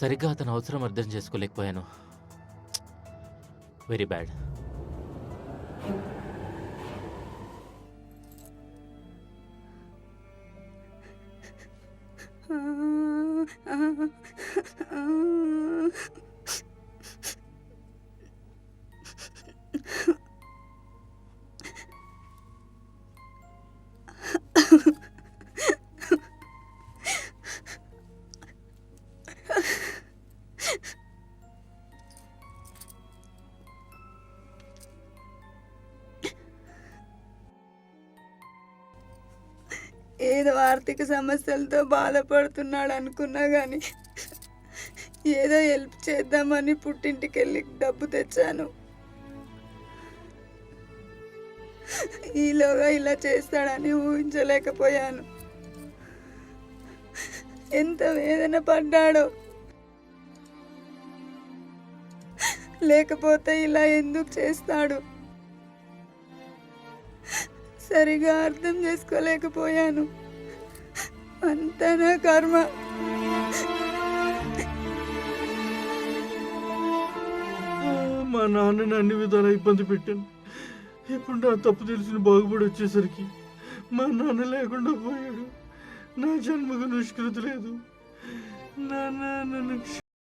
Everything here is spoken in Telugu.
సరిగ్గా అతని అవసరం అర్థం చేసుకోలేకపోయాను. Very bad. ఏదో ఆర్థిక సమస్యలతో బాధపడుతున్నాడు అనుకున్నా కానీ ఏదో హెల్ప్ చేద్దామని పుట్టింటికి వెళ్ళి డబ్బు తెచ్చాను. ఈలోగా ఇలా చేస్తాడని ఊహించలేకపోయాను. ఎంత వేదన పడ్డాడో. లేకపోతే ఇలా ఎందుకు చేస్తాడు సరిగా అర్థం చేసుకోలేకపోయాను. అంతా నా కర్మ. మా నాన్నని అన్ని విధాలా ఇబ్బంది పెట్టాను. ఇప్పుడు నా తప్పు తెలిసిన బాగుపడి వచ్చేసరికి మా నాన్న లేకుండా పోయాడు. నా జన్మకు నిష్కృతి లేదు. నాన్న నన్ను